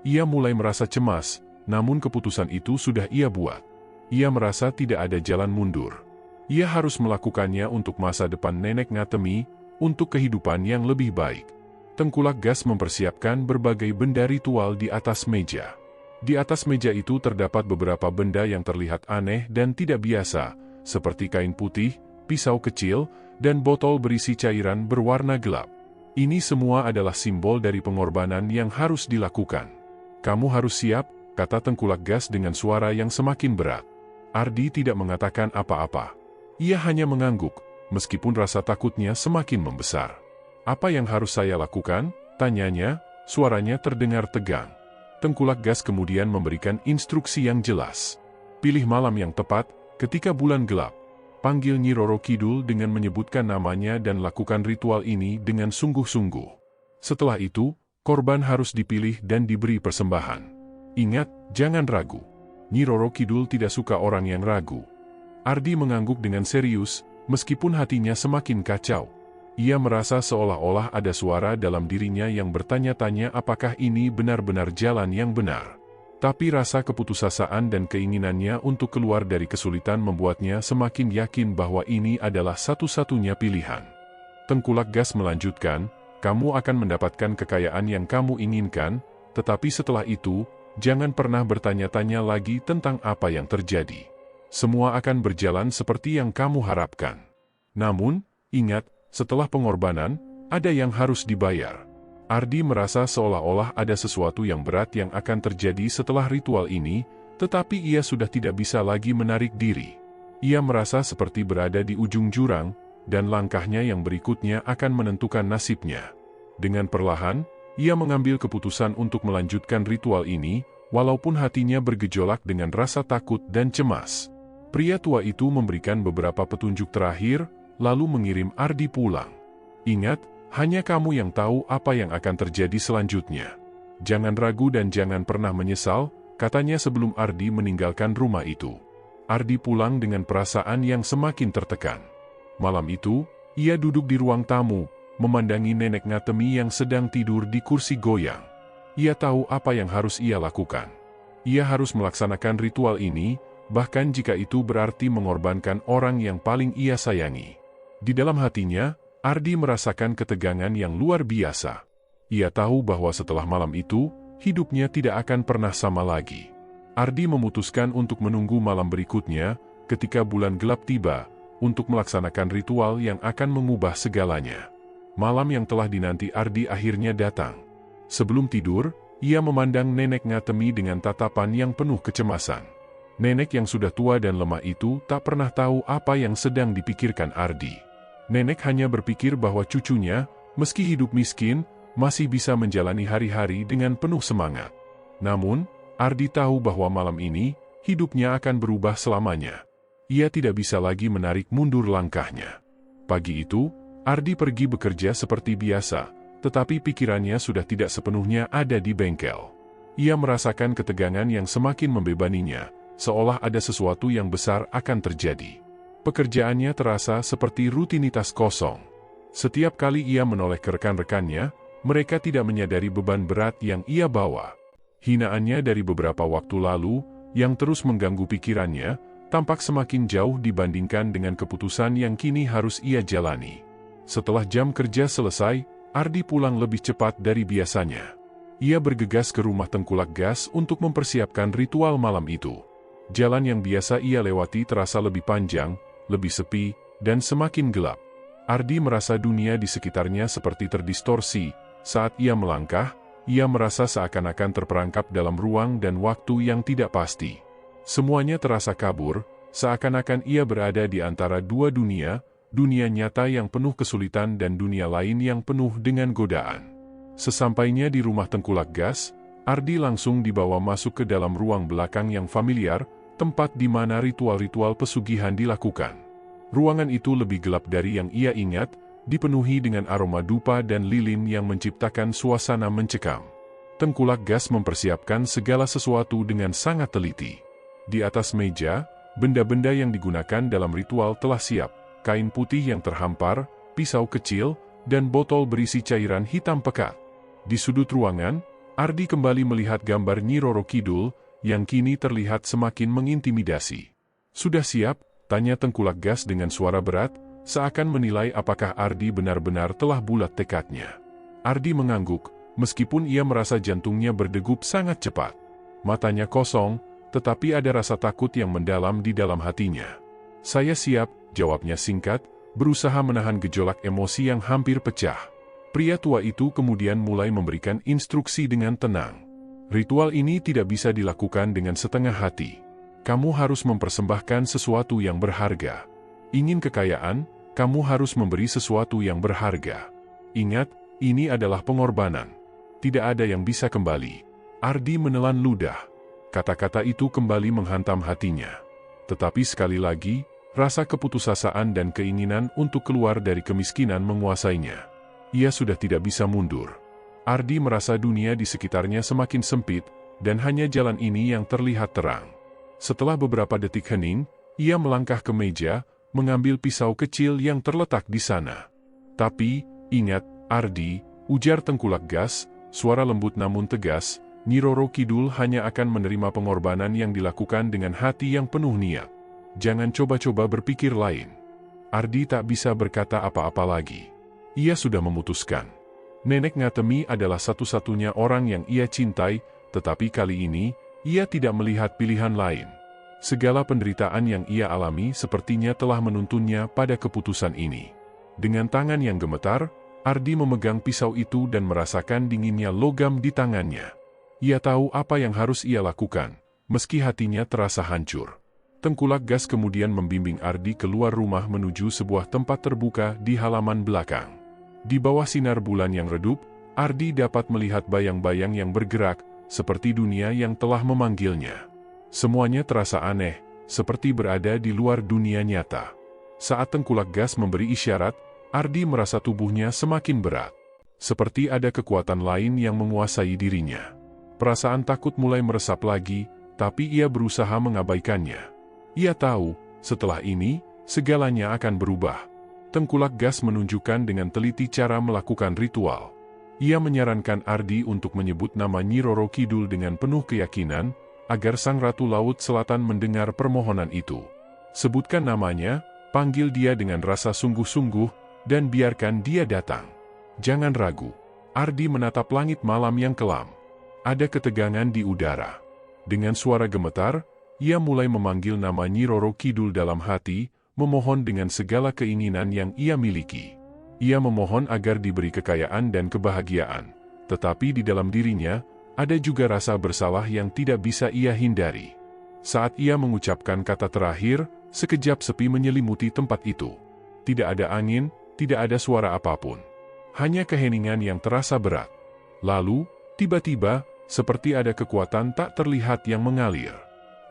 A: Ia mulai merasa cemas, namun keputusan itu sudah ia buat. Ia merasa tidak ada jalan mundur. Ia harus melakukannya untuk masa depan Nenek Ngatemi, untuk kehidupan yang lebih baik. Tengkulak Gas mempersiapkan berbagai benda ritual di atas meja. Di atas meja itu terdapat beberapa benda yang terlihat aneh dan tidak biasa, seperti kain putih, pisau kecil, dan botol berisi cairan berwarna gelap. Ini semua adalah simbol dari pengorbanan yang harus dilakukan. "Kamu harus siap," kata Tengkulak Gas dengan suara yang semakin berat. Ardi tidak mengatakan apa-apa. Ia hanya mengangguk, meskipun rasa takutnya semakin membesar. "Apa yang harus saya lakukan?" tanyanya, suaranya terdengar tegang. Tengkulak Gas kemudian memberikan instruksi yang jelas. "Pilih malam yang tepat, ketika bulan gelap. Panggil Nyi Roro Kidul dengan menyebutkan namanya dan lakukan ritual ini dengan sungguh-sungguh. Setelah itu, korban harus dipilih dan diberi persembahan. Ingat, jangan ragu. Nyi Roro Kidul tidak suka orang yang ragu." Ardi mengangguk dengan serius, meskipun hatinya semakin kacau. Ia merasa seolah-olah ada suara dalam dirinya yang bertanya-tanya apakah ini benar-benar jalan yang benar. Tapi rasa keputusasaan dan keinginannya untuk keluar dari kesulitan membuatnya semakin yakin bahwa ini adalah satu-satunya pilihan. Tengkulak Gas melanjutkan, "Kamu akan mendapatkan kekayaan yang kamu inginkan, tetapi setelah itu, jangan pernah bertanya-tanya lagi tentang apa yang terjadi. Semua akan berjalan seperti yang kamu harapkan. Namun, ingat, setelah pengorbanan, ada yang harus dibayar." Ardi merasa seolah-olah ada sesuatu yang berat yang akan terjadi setelah ritual ini, tetapi ia sudah tidak bisa lagi menarik diri. Ia merasa seperti berada di ujung jurang, dan langkahnya yang berikutnya akan menentukan nasibnya. Dengan perlahan, ia mengambil keputusan untuk melanjutkan ritual ini, walaupun hatinya bergejolak dengan rasa takut dan cemas. Pria tua itu memberikan beberapa petunjuk terakhir, lalu mengirim Ardi pulang. "Ingat, hanya kamu yang tahu apa yang akan terjadi selanjutnya. Jangan ragu dan jangan pernah menyesal," katanya sebelum Ardi meninggalkan rumah itu. Ardi pulang dengan perasaan yang semakin tertekan. Malam itu, ia duduk di ruang tamu, memandangi Nenek Ngatemi yang sedang tidur di kursi goyang. Ia tahu apa yang harus ia lakukan. Ia harus melaksanakan ritual ini, bahkan jika itu berarti mengorbankan orang yang paling ia sayangi. Di dalam hatinya, Ardi merasakan ketegangan yang luar biasa. Ia tahu bahwa setelah malam itu, hidupnya tidak akan pernah sama lagi. Ardi memutuskan untuk menunggu malam berikutnya, ketika bulan gelap tiba, untuk melaksanakan ritual yang akan mengubah segalanya. Malam yang telah dinanti Ardi akhirnya datang. Sebelum tidur, ia memandang Nenek Ngatemi dengan tatapan yang penuh kecemasan. Nenek yang sudah tua dan lemah itu tak pernah tahu apa yang sedang dipikirkan Ardi. Nenek hanya berpikir bahwa cucunya, meski hidup miskin, masih bisa menjalani hari-hari dengan penuh semangat. Namun, Ardi tahu bahwa malam ini, hidupnya akan berubah selamanya. Ia tidak bisa lagi menarik mundur langkahnya. Pagi itu, Ardi pergi bekerja seperti biasa, tetapi pikirannya sudah tidak sepenuhnya ada di bengkel. Ia merasakan ketegangan yang semakin membebaninya, seolah ada sesuatu yang besar akan terjadi. Pekerjaannya terasa seperti rutinitas kosong. Setiap kali ia menoleh ke rekan-rekannya, mereka tidak menyadari beban berat yang ia bawa. Hinaannya dari beberapa waktu lalu, yang terus mengganggu pikirannya, tampak semakin jauh dibandingkan dengan keputusan yang kini harus ia jalani. Setelah jam kerja selesai, Ardi pulang lebih cepat dari biasanya. Ia bergegas ke rumah Tengkulak Gas untuk mempersiapkan ritual malam itu. Jalan yang biasa ia lewati terasa lebih panjang, lebih sepi, dan semakin gelap. Ardi merasa dunia di sekitarnya seperti terdistorsi. Saat ia melangkah, ia merasa seakan-akan terperangkap dalam ruang dan waktu yang tidak pasti. Semuanya terasa kabur, seakan-akan ia berada di antara dua dunia, dunia nyata yang penuh kesulitan dan dunia lain yang penuh dengan godaan. Sesampainya di rumah Tengkulak Gas, Ardi langsung dibawa masuk ke dalam ruang belakang yang familiar, tempat di mana ritual-ritual pesugihan dilakukan. Ruangan itu lebih gelap dari yang ia ingat, dipenuhi dengan aroma dupa dan lilin yang menciptakan suasana mencekam. Tengkulak Gas mempersiapkan segala sesuatu dengan sangat teliti. Di atas meja, benda-benda yang digunakan dalam ritual telah siap, kain putih yang terhampar, pisau kecil, dan botol berisi cairan hitam pekat. Di sudut ruangan, Ardi kembali melihat gambar Nyi Roro Kidul, yang kini terlihat semakin mengintimidasi. "Sudah siap?" tanya Tengkulak Gas dengan suara berat, seakan menilai apakah Ardi benar-benar telah bulat tekadnya. Ardi mengangguk, meskipun ia merasa jantungnya berdegup sangat cepat. Matanya kosong, tetapi ada rasa takut yang mendalam di dalam hatinya. "Saya siap," jawabnya singkat, berusaha menahan gejolak emosi yang hampir pecah. Pria tua itu kemudian mulai memberikan instruksi dengan tenang. "Ritual ini tidak bisa dilakukan dengan setengah hati. Kamu harus mempersembahkan sesuatu yang berharga. Ingin kekayaan, kamu harus memberi sesuatu yang berharga. Ingat, ini adalah pengorbanan. Tidak ada yang bisa kembali." Ardi menelan ludah. Kata-kata itu kembali menghantam hatinya. Tetapi sekali lagi, rasa keputusasaan dan keinginan untuk keluar dari kemiskinan menguasainya. Ia sudah tidak bisa mundur. Ardi merasa dunia di sekitarnya semakin sempit, dan hanya jalan ini yang terlihat terang. Setelah beberapa detik hening, ia melangkah ke meja, mengambil pisau kecil yang terletak di sana. "Tapi, ingat, Ardi," ujar Tengkulak Gas, suara lembut namun tegas, "Nyi Roro Kidul hanya akan menerima pengorbanan yang dilakukan dengan hati yang penuh niat. Jangan coba-coba berpikir lain." Ardi tak bisa berkata apa-apa lagi. Ia sudah memutuskan. Nenek Ngatemi adalah satu-satunya orang yang ia cintai, tetapi kali ini, ia tidak melihat pilihan lain. Segala penderitaan yang ia alami sepertinya telah menuntunnya pada keputusan ini. Dengan tangan yang gemetar, Ardi memegang pisau itu dan merasakan dinginnya logam di tangannya. Ia tahu apa yang harus ia lakukan, meski hatinya terasa hancur. Tengkulak Gas kemudian membimbing Ardi keluar rumah menuju sebuah tempat terbuka di halaman belakang. Di bawah sinar bulan yang redup, Ardi dapat melihat bayang-bayang yang bergerak, seperti dunia yang telah memanggilnya. Semuanya terasa aneh, seperti berada di luar dunia nyata. Saat Tengkulak Gas memberi isyarat, Ardi merasa tubuhnya semakin berat. Seperti ada kekuatan lain yang menguasai dirinya. Perasaan takut mulai meresap lagi, tapi ia berusaha mengabaikannya. Ia tahu, setelah ini, segalanya akan berubah. Tengkulak Gas menunjukkan dengan teliti cara melakukan ritual. Ia menyarankan Ardi untuk menyebut nama Nyi Roro Kidul dengan penuh keyakinan, agar Sang Ratu Laut Selatan mendengar permohonan itu. "Sebutkan namanya, panggil dia dengan rasa sungguh-sungguh, dan biarkan dia datang. Jangan ragu." Ardi menatap langit malam yang kelam. Ada ketegangan di udara. Dengan suara gemetar, ia mulai memanggil nama Nyi Roro Kidul dalam hati, memohon dengan segala keinginan yang ia miliki. Ia memohon agar diberi kekayaan dan kebahagiaan, tetapi di dalam dirinya, ada juga rasa bersalah yang tidak bisa ia hindari. Saat ia mengucapkan kata terakhir, sekejap sepi menyelimuti tempat itu. Tidak ada angin, tidak ada suara apapun. Hanya keheningan yang terasa berat. Lalu, tiba-tiba, seperti ada kekuatan tak terlihat yang mengalir.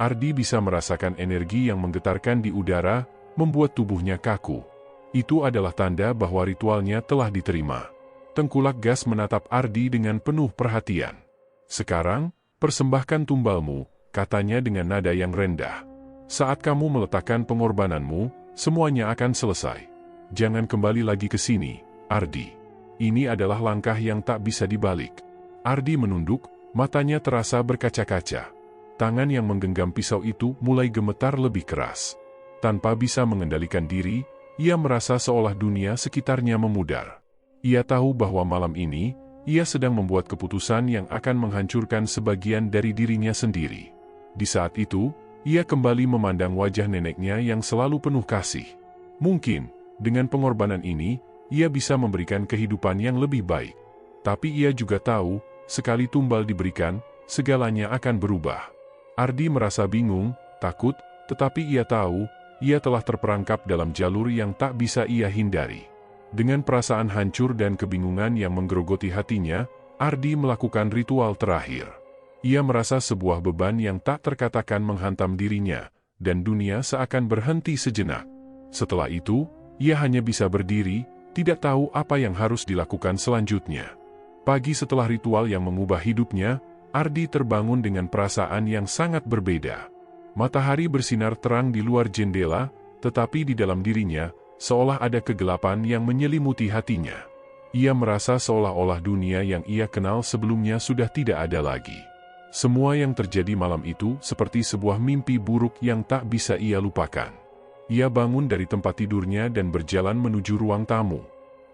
A: Ardi bisa merasakan energi yang menggetarkan di udara, membuat tubuhnya kaku. Itu adalah tanda bahwa ritualnya telah diterima. Tengkulak Gas menatap Ardi dengan penuh perhatian. "Sekarang, persembahkan tumbalmu," katanya dengan nada yang rendah. "Saat kamu meletakkan pengorbananmu, semuanya akan selesai. Jangan kembali lagi ke sini, Ardi. Ini adalah langkah yang tak bisa dibalik." Ardi menunduk, matanya terasa berkaca-kaca. Tangan yang menggenggam pisau itu mulai gemetar lebih keras. Tanpa bisa mengendalikan diri, ia merasa seolah dunia sekitarnya memudar. Ia tahu bahwa malam ini, ia sedang membuat keputusan yang akan menghancurkan sebagian dari dirinya sendiri. Di saat itu, ia kembali memandang wajah neneknya yang selalu penuh kasih. Mungkin, dengan pengorbanan ini, ia bisa memberikan kehidupan yang lebih baik. Tapi ia juga tahu, sekali tumbal diberikan, segalanya akan berubah. Ardi merasa bingung, takut, tetapi ia tahu, ia telah terperangkap dalam jalur yang tak bisa ia hindari. Dengan perasaan hancur dan kebingungan yang menggerogoti hatinya, Ardi melakukan ritual terakhir. Ia merasa sebuah beban yang tak terkatakan menghantam dirinya, dan dunia seakan berhenti sejenak. Setelah itu, ia hanya bisa berdiri, tidak tahu apa yang harus dilakukan selanjutnya. Pagi setelah ritual yang mengubah hidupnya, Ardi terbangun dengan perasaan yang sangat berbeda. Matahari bersinar terang di luar jendela, tetapi di dalam dirinya, seolah ada kegelapan yang menyelimuti hatinya. Ia merasa seolah-olah dunia yang ia kenal sebelumnya sudah tidak ada lagi. Semua yang terjadi malam itu seperti sebuah mimpi buruk yang tak bisa ia lupakan. Ia bangun dari tempat tidurnya dan berjalan menuju ruang tamu.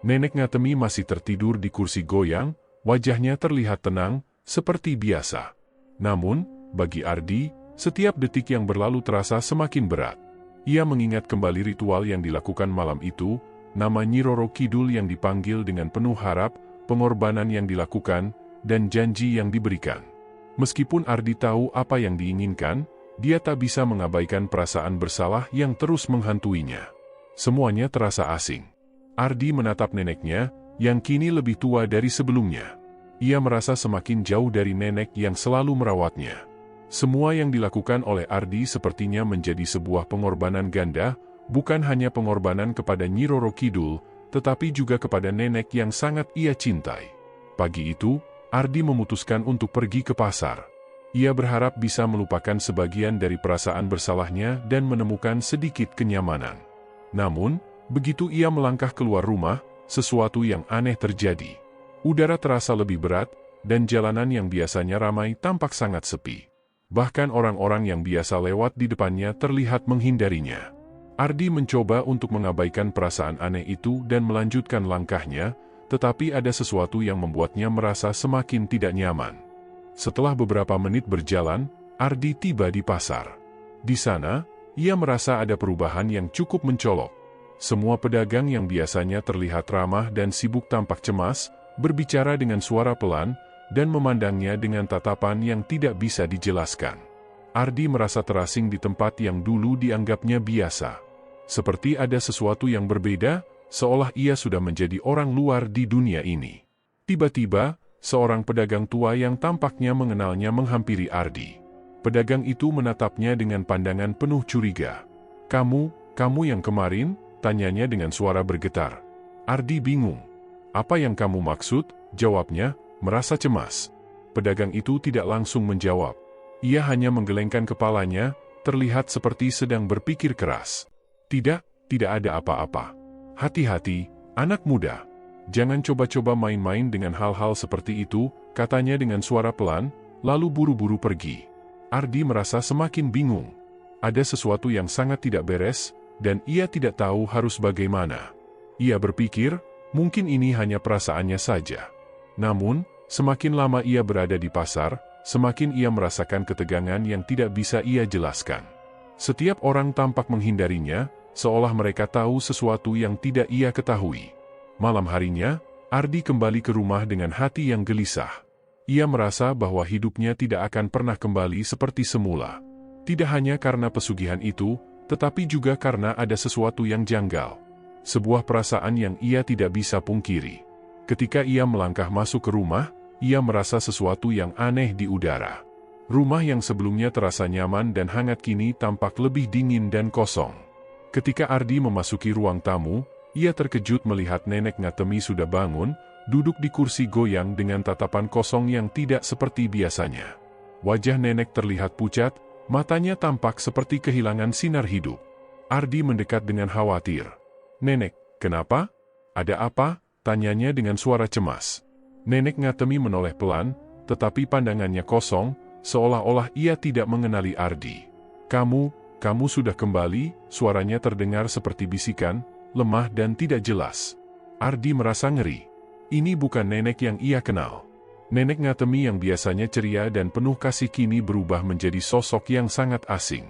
A: Nenek Ngatemi masih tertidur di kursi goyang, wajahnya terlihat tenang, seperti biasa. Namun, bagi Ardi, setiap detik yang berlalu terasa semakin berat. Ia mengingat kembali ritual yang dilakukan malam itu, nama Nyi Roro Kidul yang dipanggil dengan penuh harap, pengorbanan yang dilakukan, dan janji yang diberikan. Meskipun Ardi tahu apa yang diinginkan, dia tak bisa mengabaikan perasaan bersalah yang terus menghantuinya. Semuanya terasa asing. Ardi menatap neneknya, yang kini lebih tua dari sebelumnya. Ia merasa semakin jauh dari nenek yang selalu merawatnya. Semua yang dilakukan oleh Ardi sepertinya menjadi sebuah pengorbanan ganda, bukan hanya pengorbanan kepada Nyi Roro Kidul, tetapi juga kepada nenek yang sangat ia cintai. Pagi itu, Ardi memutuskan untuk pergi ke pasar. Ia berharap bisa melupakan sebagian dari perasaan bersalahnya dan menemukan sedikit kenyamanan. Namun, begitu ia melangkah keluar rumah, sesuatu yang aneh terjadi. Udara terasa lebih berat, dan jalanan yang biasanya ramai tampak sangat sepi. Bahkan orang-orang yang biasa lewat di depannya terlihat menghindarinya. Ardi mencoba untuk mengabaikan perasaan aneh itu dan melanjutkan langkahnya, tetapi ada sesuatu yang membuatnya merasa semakin tidak nyaman. Setelah beberapa menit berjalan, Ardi tiba di pasar. Di sana, ia merasa ada perubahan yang cukup mencolok. Semua pedagang yang biasanya terlihat ramah dan sibuk tampak cemas, berbicara dengan suara pelan, dan memandangnya dengan tatapan yang tidak bisa dijelaskan. Ardi merasa terasing di tempat yang dulu dianggapnya biasa. Seperti ada sesuatu yang berbeda, seolah ia sudah menjadi orang luar di dunia ini. Tiba-tiba, seorang pedagang tua yang tampaknya mengenalnya menghampiri Ardi. Pedagang itu menatapnya dengan pandangan penuh curiga. Kamu yang kemarin?" tanyanya dengan suara bergetar. Ardi bingung. "Apa yang kamu maksud?" jawabnya, merasa cemas. Pedagang itu tidak langsung menjawab. Ia hanya menggelengkan kepalanya, terlihat seperti sedang berpikir keras. Tidak ada apa-apa. "Hati-hati, anak muda. Jangan coba-coba main-main dengan hal-hal seperti itu," katanya dengan suara pelan, lalu buru-buru pergi. Ardi merasa semakin bingung. Ada sesuatu yang sangat tidak beres, dan ia tidak tahu harus bagaimana. Ia berpikir, mungkin ini hanya perasaannya saja. Namun, semakin lama ia berada di pasar, semakin ia merasakan ketegangan yang tidak bisa ia jelaskan. Setiap orang tampak menghindarinya, seolah mereka tahu sesuatu yang tidak ia ketahui. Malam harinya, Ardi kembali ke rumah dengan hati yang gelisah. Ia merasa bahwa hidupnya tidak akan pernah kembali seperti semula. Tidak hanya karena pesugihan itu, tetapi juga karena ada sesuatu yang janggal. Sebuah perasaan yang ia tidak bisa pungkiri. Ketika ia melangkah masuk ke rumah, ia merasa sesuatu yang aneh di udara. Rumah yang sebelumnya terasa nyaman dan hangat kini tampak lebih dingin dan kosong. Ketika Ardi memasuki ruang tamu, ia terkejut melihat Nenek Ngatemi sudah bangun, duduk di kursi goyang dengan tatapan kosong yang tidak seperti biasanya. Wajah nenek terlihat pucat, matanya tampak seperti kehilangan sinar hidup. Ardi mendekat dengan khawatir. "Nenek, kenapa? Ada apa?" tanyanya dengan suara cemas. Nenek Ngatemi menoleh pelan, tetapi pandangannya kosong, seolah-olah ia tidak mengenali Ardi. Kamu sudah kembali," suaranya terdengar seperti bisikan, lemah dan tidak jelas. Ardi merasa ngeri. Ini bukan nenek yang ia kenal. Nenek Ngatemi yang biasanya ceria dan penuh kasih kini berubah menjadi sosok yang sangat asing.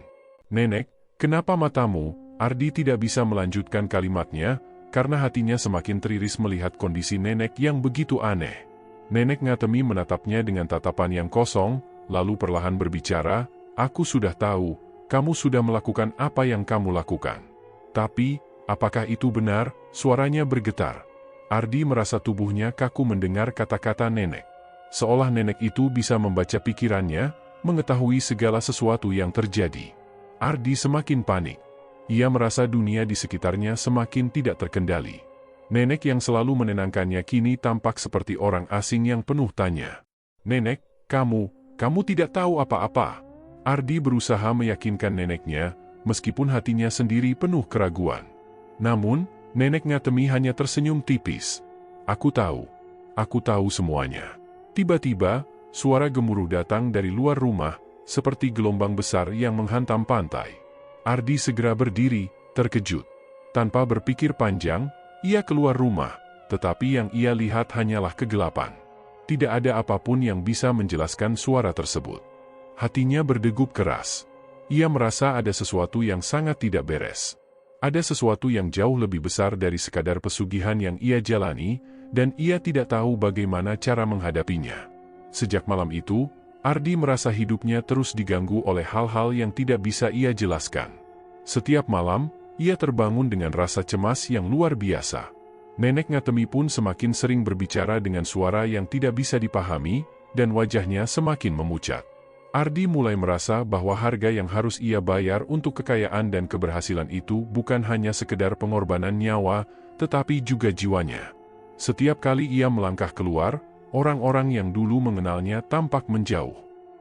A: "Nenek, kenapa matamu?" Ardi tidak bisa melanjutkan kalimatnya, karena hatinya semakin teriris melihat kondisi nenek yang begitu aneh. Nenek Ngatemi menatapnya dengan tatapan yang kosong, lalu perlahan berbicara, "Aku sudah tahu, kamu sudah melakukan apa yang kamu lakukan. Tapi, apakah itu benar?" Suaranya bergetar. Ardi merasa tubuhnya kaku mendengar kata-kata nenek. Seolah nenek itu bisa membaca pikirannya, mengetahui segala sesuatu yang terjadi. Ardi semakin panik. Ia merasa dunia di sekitarnya semakin tidak terkendali. Nenek yang selalu menenangkannya kini tampak seperti orang asing yang penuh tanya. "Nenek, kamu tidak tahu apa-apa." Ardi berusaha meyakinkan neneknya, meskipun hatinya sendiri penuh keraguan. Namun, Nenek Ngatemi hanya tersenyum tipis. Aku tahu semuanya." Tiba-tiba, suara gemuruh datang dari luar rumah, seperti gelombang besar yang menghantam pantai. Ardi segera berdiri, terkejut. Tanpa berpikir panjang, ia keluar rumah, tetapi yang ia lihat hanyalah kegelapan. Tidak ada apapun yang bisa menjelaskan suara tersebut. Hatinya berdegup keras. Ia merasa ada sesuatu yang sangat tidak beres. Ada sesuatu yang jauh lebih besar dari sekadar pesugihan yang ia jalani, dan ia tidak tahu bagaimana cara menghadapinya. Sejak malam itu, Ardi merasa hidupnya terus diganggu oleh hal-hal yang tidak bisa ia jelaskan. Setiap malam, ia terbangun dengan rasa cemas yang luar biasa. Nenek Ngatemi pun semakin sering berbicara dengan suara yang tidak bisa dipahami, dan wajahnya semakin memucat. Ardi mulai merasa bahwa harga yang harus ia bayar untuk kekayaan dan keberhasilan itu bukan hanya sekedar pengorbanan nyawa, tetapi juga jiwanya. Setiap kali ia melangkah keluar, orang-orang yang dulu mengenalnya tampak menjauh.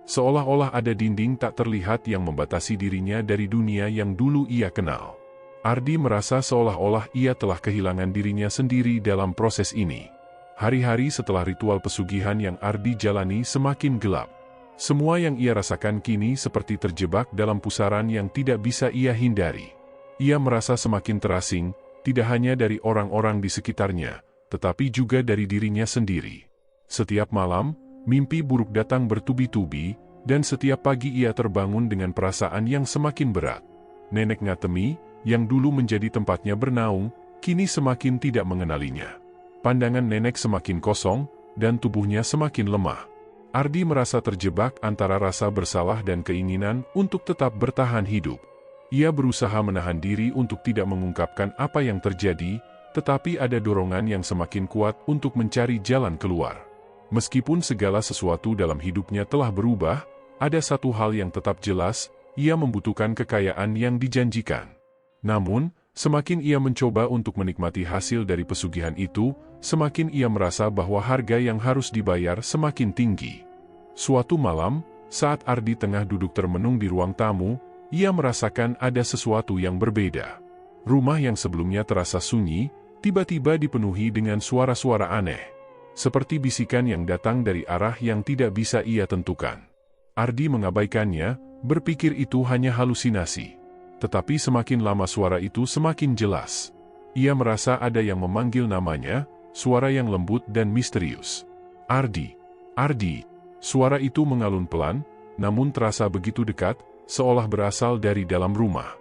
A: Seolah-olah ada dinding tak terlihat yang membatasi dirinya dari dunia yang dulu ia kenal. Ardi merasa seolah-olah ia telah kehilangan dirinya sendiri dalam proses ini. Hari-hari setelah ritual pesugihan yang Ardi jalani semakin gelap. Semua yang ia rasakan kini seperti terjebak dalam pusaran yang tidak bisa ia hindari. Ia merasa semakin terasing, tidak hanya dari orang-orang di sekitarnya, tetapi juga dari dirinya sendiri. Setiap malam, mimpi buruk datang bertubi-tubi, dan setiap pagi ia terbangun dengan perasaan yang semakin berat. Nenek Ngatemi, yang dulu menjadi tempatnya bernaung, kini semakin tidak mengenalinya. Pandangan nenek semakin kosong, dan tubuhnya semakin lemah. Ardi merasa terjebak antara rasa bersalah dan keinginan untuk tetap bertahan hidup. Ia berusaha menahan diri untuk tidak mengungkapkan apa yang terjadi, tetapi ada dorongan yang semakin kuat untuk mencari jalan keluar. Meskipun segala sesuatu dalam hidupnya telah berubah, ada satu hal yang tetap jelas, ia membutuhkan kekayaan yang dijanjikan. Namun, semakin ia mencoba untuk menikmati hasil dari pesugihan itu, semakin ia merasa bahwa harga yang harus dibayar semakin tinggi. Suatu malam, saat Ardi tengah duduk termenung di ruang tamu, ia merasakan ada sesuatu yang berbeda. Rumah yang sebelumnya terasa sunyi, tiba-tiba dipenuhi dengan suara-suara aneh. Seperti bisikan yang datang dari arah yang tidak bisa ia tentukan. Ardi mengabaikannya, berpikir itu hanya halusinasi. Tetapi semakin lama suara itu semakin jelas. Ia merasa ada yang memanggil namanya, suara yang lembut dan misterius. "Ardi, Ardi." Suara itu mengalun pelan, namun terasa begitu dekat, seolah berasal dari dalam rumah.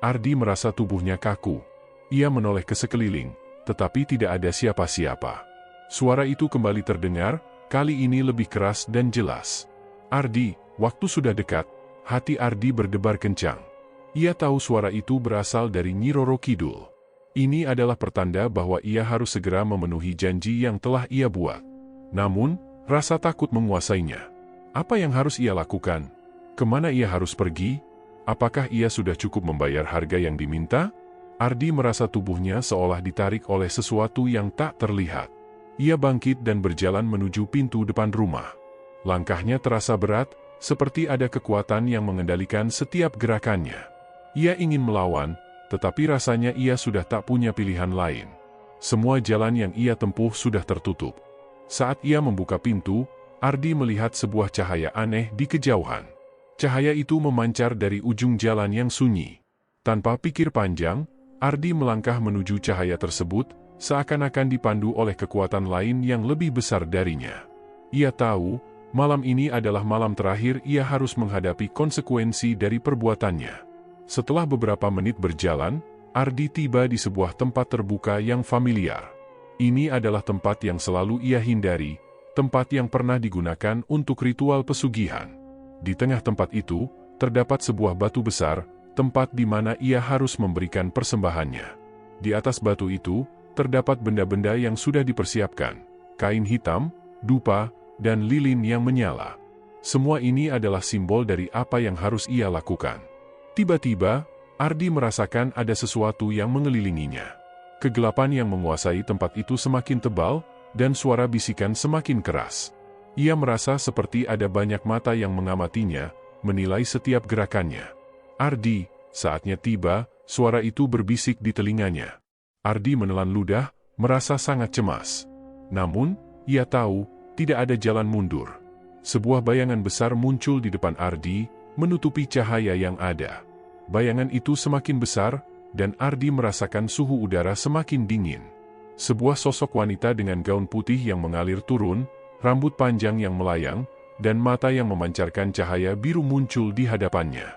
A: Ardi merasa tubuhnya kaku. Ia menoleh ke sekeliling, tetapi tidak ada siapa-siapa. Suara itu kembali terdengar, kali ini lebih keras dan jelas. "Ardi, waktu sudah dekat." Hati Ardi berdebar kencang. Ia tahu suara itu berasal dari Nyi Roro Kidul. Ini adalah pertanda bahwa ia harus segera memenuhi janji yang telah ia buat. Namun, rasa takut menguasainya. Apa yang harus ia lakukan? Kemana ia harus pergi? Apakah ia sudah cukup membayar harga yang diminta? Ardi merasa tubuhnya seolah ditarik oleh sesuatu yang tak terlihat. Ia bangkit dan berjalan menuju pintu depan rumah. Langkahnya terasa berat, seperti ada kekuatan yang mengendalikan setiap gerakannya. Ia ingin melawan, tetapi rasanya ia sudah tak punya pilihan lain. Semua jalan yang ia tempuh sudah tertutup. Saat ia membuka pintu, Ardi melihat sebuah cahaya aneh di kejauhan. Cahaya itu memancar dari ujung jalan yang sunyi. Tanpa pikir panjang, Ardi melangkah menuju cahaya tersebut, seakan-akan dipandu oleh kekuatan lain yang lebih besar darinya. Ia tahu, malam ini adalah malam terakhir ia harus menghadapi konsekuensi dari perbuatannya. Setelah beberapa menit berjalan, Ardi tiba di sebuah tempat terbuka yang familiar. Ini adalah tempat yang selalu ia hindari, tempat yang pernah digunakan untuk ritual pesugihan. Di tengah tempat itu, terdapat sebuah batu besar, tempat di mana ia harus memberikan persembahannya. Di atas batu itu, terdapat benda-benda yang sudah dipersiapkan, kain hitam, dupa, dan lilin yang menyala. Semua ini adalah simbol dari apa yang harus ia lakukan. Tiba-tiba, Ardi merasakan ada sesuatu yang mengelilinginya. Kegelapan yang menguasai tempat itu semakin tebal, dan suara bisikan semakin keras. Ia merasa seperti ada banyak mata yang mengamatinya, menilai setiap gerakannya. Ardi, saatnya tiba, suara itu berbisik di telinganya. Ardi menelan ludah, merasa sangat cemas. Namun, ia tahu, tidak ada jalan mundur. Sebuah bayangan besar muncul di depan Ardi, menutupi cahaya yang ada. Bayangan itu semakin besar, dan Ardi merasakan suhu udara semakin dingin. Sebuah sosok wanita dengan gaun putih yang mengalir turun, rambut panjang yang melayang, dan mata yang memancarkan cahaya biru muncul di hadapannya.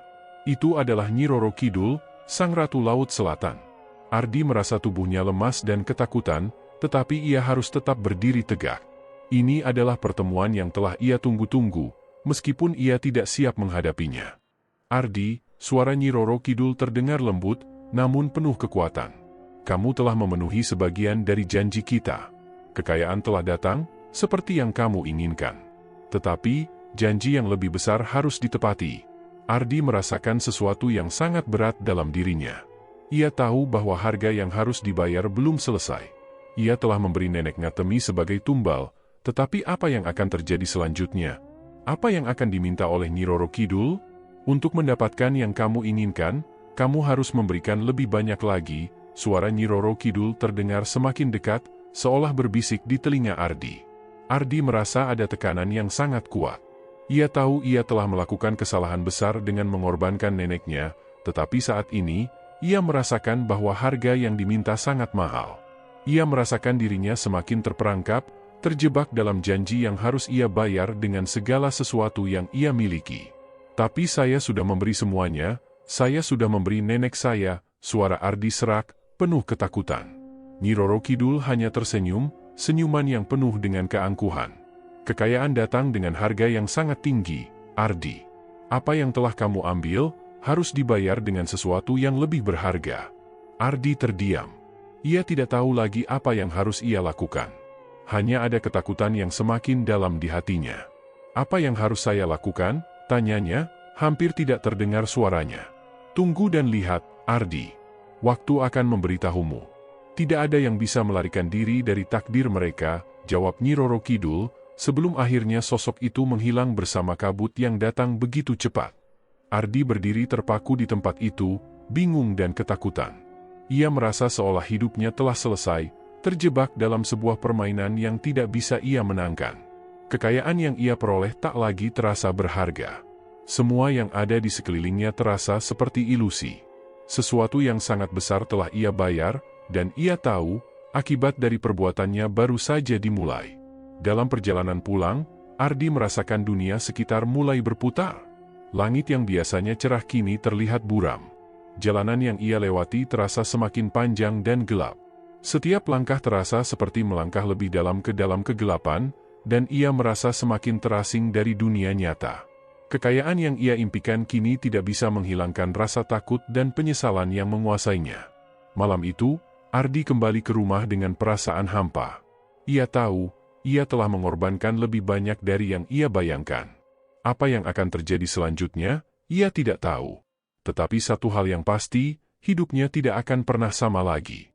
A: Itu adalah Nyi Roro Kidul, Sang Ratu Laut Selatan. Ardi merasa tubuhnya lemas dan ketakutan, tetapi ia harus tetap berdiri tegak. Ini adalah pertemuan yang telah ia tunggu-tunggu, meskipun ia tidak siap menghadapinya. Ardi, suara Nyi Roro Kidul terdengar lembut, namun penuh kekuatan. Kamu telah memenuhi sebagian dari janji kita. Kekayaan telah datang, seperti yang kamu inginkan. Tetapi, janji yang lebih besar harus ditepati. Ardi merasakan sesuatu yang sangat berat dalam dirinya. Ia tahu bahwa harga yang harus dibayar belum selesai. Ia telah memberi Nenek Ngatemi sebagai tumbal, tetapi apa yang akan terjadi selanjutnya? Apa yang akan diminta oleh Nyi Roro Kidul? Untuk mendapatkan yang kamu inginkan, kamu harus memberikan lebih banyak lagi. Suara Nyi Roro Kidul terdengar semakin dekat, seolah berbisik di telinga Ardi. Ardi merasa ada tekanan yang sangat kuat. Ia tahu ia telah melakukan kesalahan besar dengan mengorbankan neneknya, tetapi saat ini, ia merasakan bahwa harga yang diminta sangat mahal. Ia merasakan dirinya semakin terperangkap, terjebak dalam janji yang harus ia bayar dengan segala sesuatu yang ia miliki. Tapi saya sudah memberi semuanya, saya sudah memberi nenek saya, suara Ardi serak, penuh ketakutan. Nyi Roro Kidul hanya tersenyum, senyuman yang penuh dengan keangkuhan. Kekayaan datang dengan harga yang sangat tinggi, Ardi. Apa yang telah kamu ambil, harus dibayar dengan sesuatu yang lebih berharga. Ardi terdiam. Ia tidak tahu lagi apa yang harus ia lakukan. Hanya ada ketakutan yang semakin dalam di hatinya. Apa yang harus saya lakukan? Tanyanya, hampir tidak terdengar suaranya. Tunggu dan lihat, Ardi. Waktu akan memberitahumu. Tidak ada yang bisa melarikan diri dari takdir mereka, jawab Nyi Roro Kidul, sebelum akhirnya sosok itu menghilang bersama kabut yang datang begitu cepat. Ardi berdiri terpaku di tempat itu, bingung dan ketakutan. Ia merasa seolah hidupnya telah selesai, terjebak dalam sebuah permainan yang tidak bisa ia menangkan. Kekayaan yang ia peroleh tak lagi terasa berharga. Semua yang ada di sekelilingnya terasa seperti ilusi. Sesuatu yang sangat besar telah ia bayar, dan ia tahu, akibat dari perbuatannya baru saja dimulai. Dalam perjalanan pulang, Ardi merasakan dunia sekitar mulai berputar. Langit yang biasanya cerah kini terlihat buram. Jalanan yang ia lewati terasa semakin panjang dan gelap. Setiap langkah terasa seperti melangkah lebih dalam kegelapan, dan ia merasa semakin terasing dari dunia nyata. Kekayaan yang ia impikan kini tidak bisa menghilangkan rasa takut dan penyesalan yang menguasainya. Malam itu, Ardi kembali ke rumah dengan perasaan hampa. Ia tahu, ia telah mengorbankan lebih banyak dari yang ia bayangkan. Apa yang akan terjadi selanjutnya, ia tidak tahu. Tetapi satu hal yang pasti, hidupnya tidak akan pernah sama lagi.